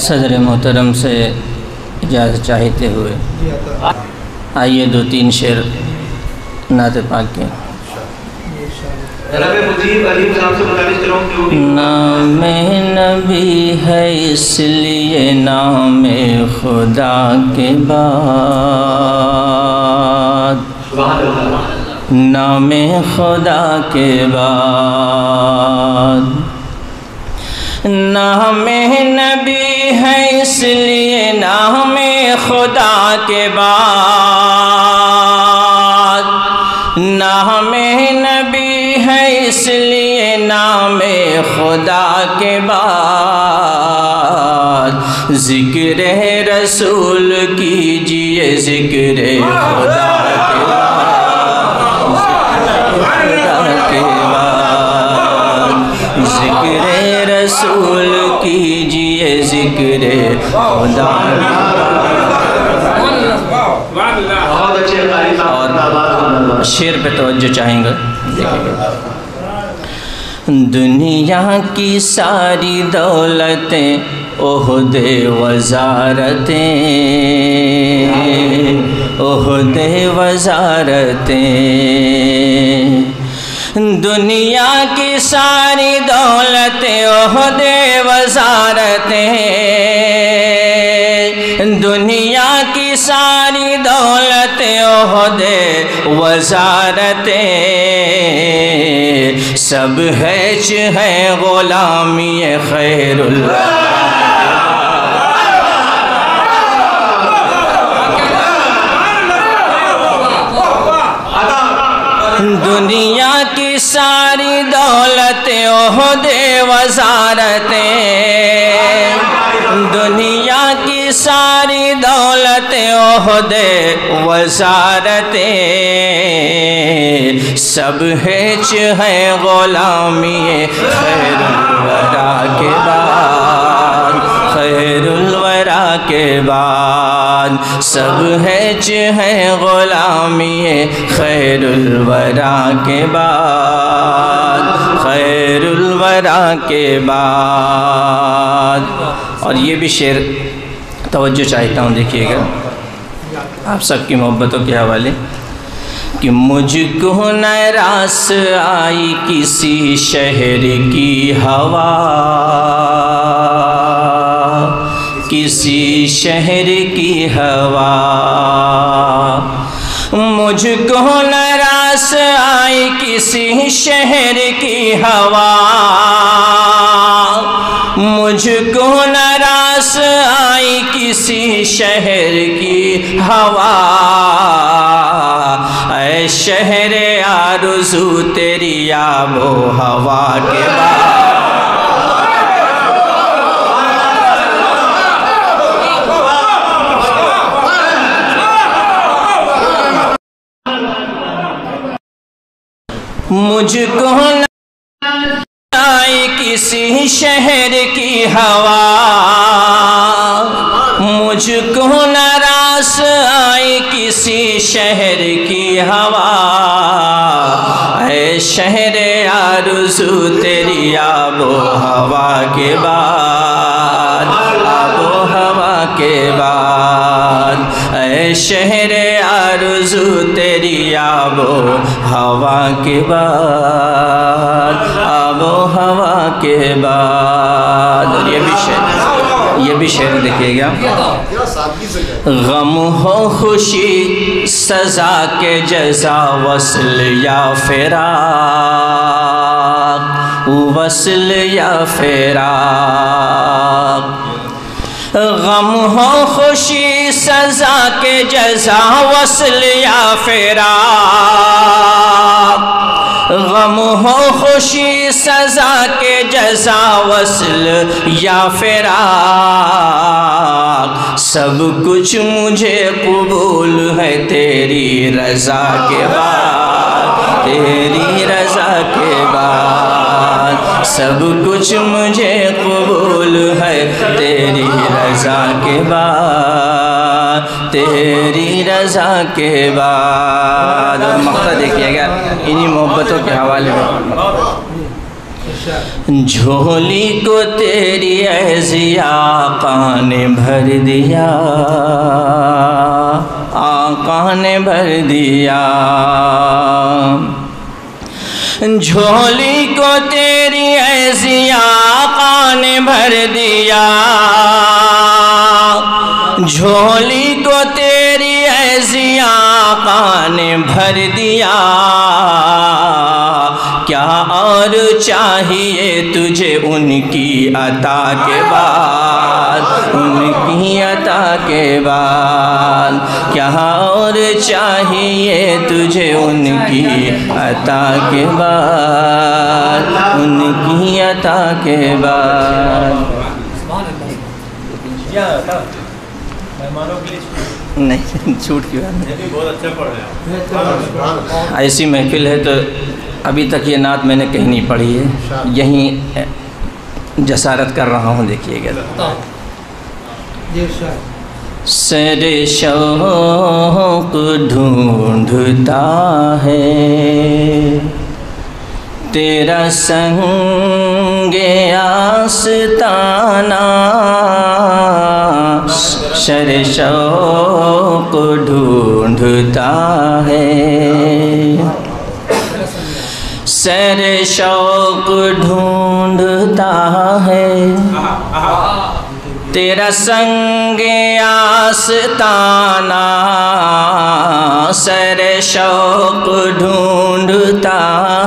صدر محترم سے اجازت چاہتے ہوئے آئیے 2-3 شعر نعت پاک کے۔ نام نبی ہے اس لیے نام خدا کے بعد، نام خدا کے بعد، نام نبی ہے اس لیے نام خدا کے بعد، نام نبی ہے اس لیے نام خدا کے بعد، ذکر رسول کیجئے ذکر خدا کے بعد، ذکر رسول کیجئے ذکر خدا کے بعد۔ اور شعر پہ توجہ چاہیں گے۔ دنیا کی ساری دولتیں عہدے وزارتیں، عہدے وزارتیں، دنیا کی ساری دولتیں عہدے وزارتیں، دنیا کی ساری دولتیں عہدے وزارتیں، سب ہیچ ہے غلامی خیر اللہ۔ دنیا کی ساری دولتیں عہدے وزارتیں، دنیا کی ساری دولتیں عہدے وزارتیں، سب ہیچ ہے غلامی خیر الورا کے بعد، خیر الورا کے بعد، سب ہیچ ہے غلامی خیر الورا کے بعد، خیر الورا کے بعد۔ اور یہ بھی شعر توجہ چاہتا ہوں، دیکھیے گا آپ سب کی محبتوں کے حوالے کہ مجھ کو نہ راس آئی کسی شہر کی ہوا، کسی شہر کی ہوا، مجھ کو نہ راس آئی کسی شہر کی ہوا، مجھ کو نہ راس آئی کسی شہر کی ہوا، اے شہر آرزو تیری آب و ہوا کے بعد، مجھ کو نہ آئی کسی شہر کی ہوا، مجھ کو نہ راس آئی کسی شہر کی ہوا، اے شہر آرزو تیری آب و ہوا کے بعد، آب و ہوا کے بعد، اے شہر آرزو تیری آب و ہوا کے بعد، آب و ہوا کے بعد۔ اور یہ بھی شعر دیکھیے گا۔ غم ہو خوشی سزا کے جزا وصل یا فراق، وصل یا فراق، غم ہو خوشی سزا کے جزا وصل یا فراق، غم ہو خوشی سزا کے جزا وصل یا فراق، سب کچھ مجھے قبول ہے تیری رضا کے بعد، تیری رضا کے بعد، سب کچھ مجھے قبول ہے تیری رضا کے بعد، تیری رضا کے بعد۔ اور مقطع دیکھیے گا انہی محبتوں کے حوالے میں۔ جھولی کو تیری ایسی آقا نے بھر دیا، آقا نے بھر دیا، جھولی کو تیری ایسی آقا نے بھر دیا، جھولی کو تیری ایسی آقا نے بھر دیا، کیا اور چاہیے تجھے ان کی عطا کے بعد، ان کی عطا کے بعد، کیا اور چاہیے تجھے ان کی عطا کے بعد، ان کی عطا کے بعد۔ نہیں چھوٹ کیوں ایسی محفل ہے تو ابھی تک یہ نعت میں نے کہیں نہیں پڑھی ہے، یہیں جسارت کر رہا ہوں، دیکھیے گا۔ سر شوق ڈھونڈتا ہے تیرا سنگ آستانہ، سر شوق ڈھونڈتا ہے، سر شوق ڈھونڈتا ہے تیرا سنگ آستانہ، سر شوق ڈھونڈتا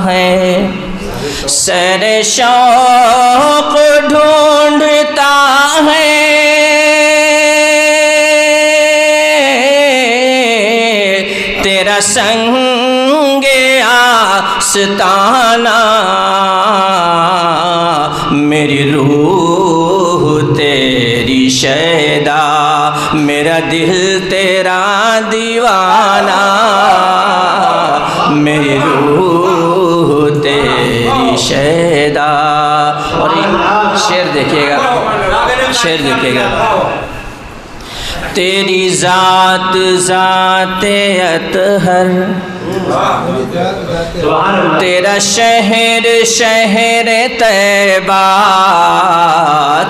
ہے، سر شوق ڈھونڈتا ہے تیرا سنگ آستانہ، میری روح تیری شیدا، میرا دل تیرا دیوانہ، میری روح تیری شیدا۔ اور شعر دیکھیے گا، شعر دیکھیے گا۔ تیری ذات ذات اطہر، تیرا شہر شہر طیبہ،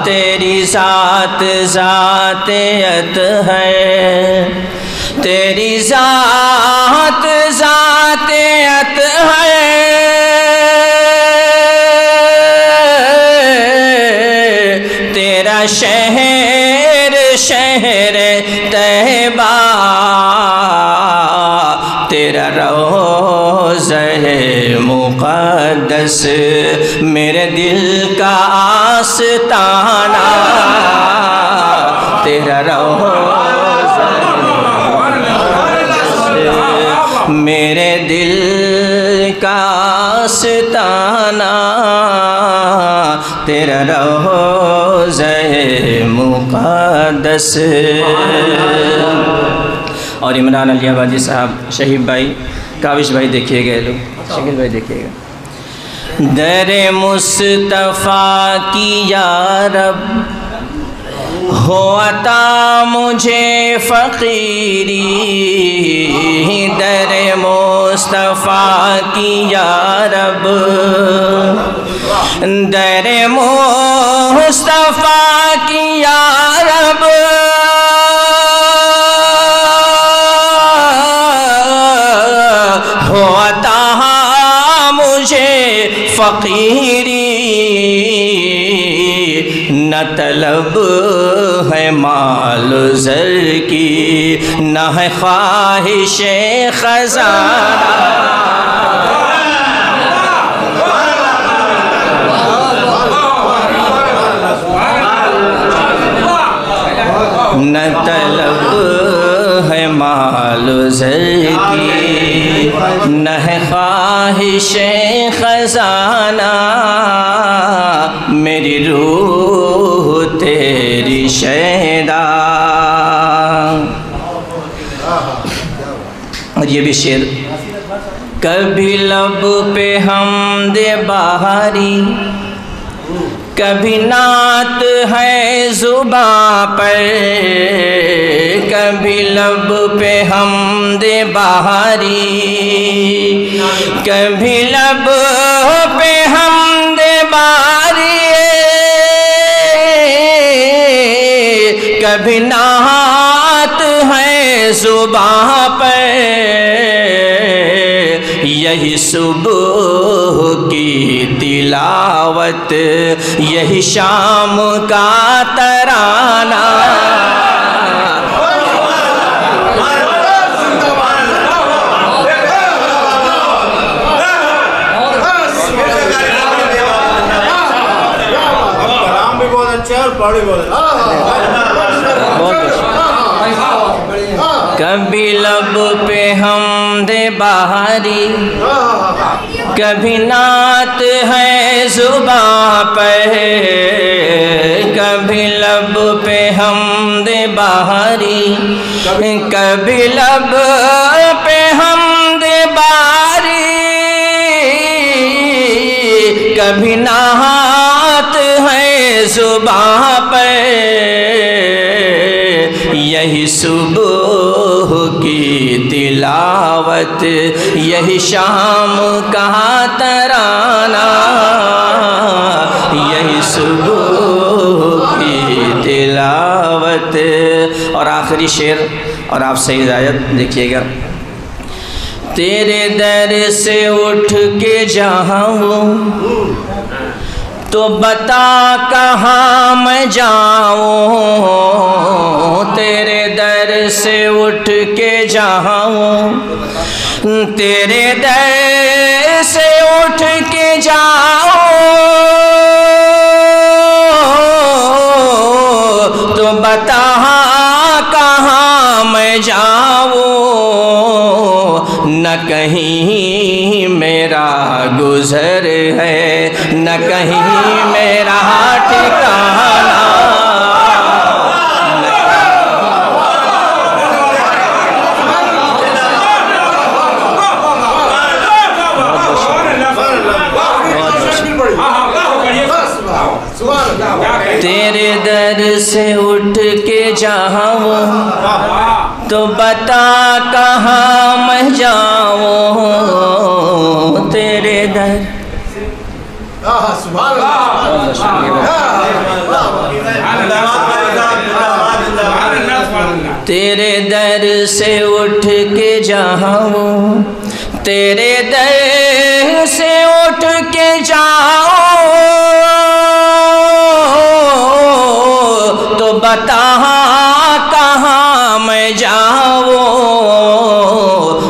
تیری ذات ذات اطہر، تیری ذات ذات اطہر، تیرا شہر شہر طیبہ، تیرا روضہ مقدس میرے دل کا آستانہ، تیرا روضہ مقدس میرے دل کا آستانہ، تیرا روضہ مقدس۔ اور عمران علی آبادی صاحب، شہیب بھائی، کاوش بھائی دیکھیے گا، لوگ شکیل بھائی دیکھیے گا۔ در مصطفیٰ کی یا رب ہو عطا مجھے فقیری، در مصطفیٰ کی یا رب، در مصطفیٰ کی یا رب، ہو عطا مجھے فقیری، نہ طلب ہے مال و زر کی، نہ ہے خواہش خزانہ، نہ طلب ہے مال و زر کی، نہ ہے خواہش خزانہ، میری روح تیری شیدا۔ اور یہ بھی شعر، کبھی لب پہ حمد بہاری، کبھی نعت ہے زباں پر، کبھی لب پہ حمد بہاری، کبھی لب پہ حمد بہاری، کبھی نعت ہے زباں پہ، یہی صبح کی تلاوت، یہی شام کا ترانہ، کبھی لب پہ حمد بہاری، کبھی نعت ہے زباں پہ، کبھی لب پہ حمد بہاری، کبھی لب پہ حمد بہاری، کبھی نعت ہے زباں پہ، یہی صبح کی تلاوت، یہی شام کا ترانہ، یہی صبح کی تلاوت۔ اور آخری شعر، اور آپ سے ہدایت دیکھیے گا۔ تیرے در سے اٹھ کے جاؤں تو بتا کہاں میں جاؤں، تیرے در سے اٹھ کے جاؤں، تیرے در سے اٹھ کے جاؤں تو بتا کہاں میں جاؤں، نہ کہیں میرا گزر ہے، نہ کہیں میرا ٹھکانہ، تیرے در سے اٹھ کے جاؤں تو بتا کہاں میں جاؤں، تیرے در تیرے در سے اٹھ کے جاؤں، تیرے در سے اٹھ کے جاؤں تو بتا کہاں میں جاؤں،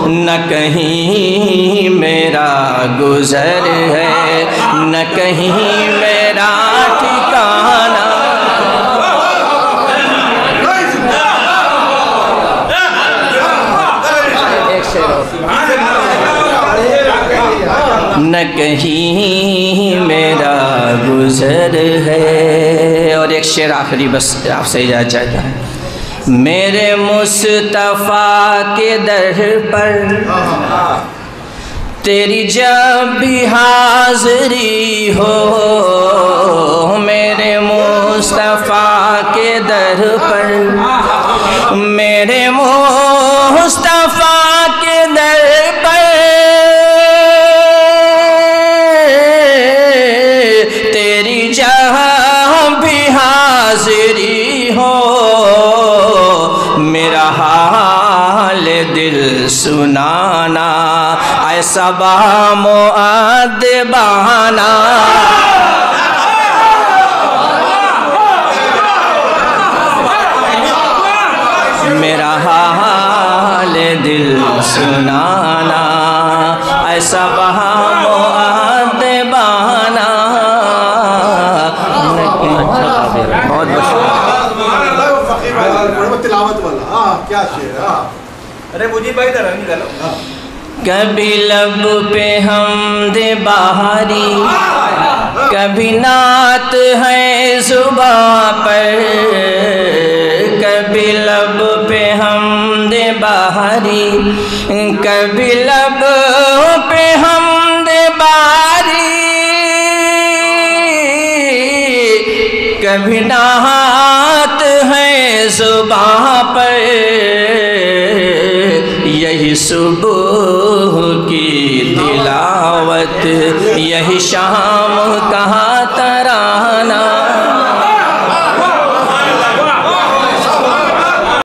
نہ کہیں میرا گزر ہے، نہ کہیں میرا ٹھکانہ، نہ کہیں میرا گزر ہے۔ اور ایک شعر آخری بس آپ سے اجازت چاہتا ہے۔ میرے مصطفیٰ کے در پر تیری جب بھی حاضری ہو، میرے مصطفیٰ کے در پر، میرے مصطفیٰ کے در پر تیری جہاں بھی حاضری ہو، میرا حال دل سنانا ایسا مؤدبانہ، میرا حال دل سنانا ایسا مؤدبانہ۔ بہت کیا شعر، ارے مجھے بھائی طرح نکالو۔ کبھی لب پہ حمد بہاری، کبھی نعت ہے زباں پر، کبھی لب پہ حمد بہاری، کبھی لب پہ حمد بہاری، کبھی نعت ہے زباں پر، یہی صبح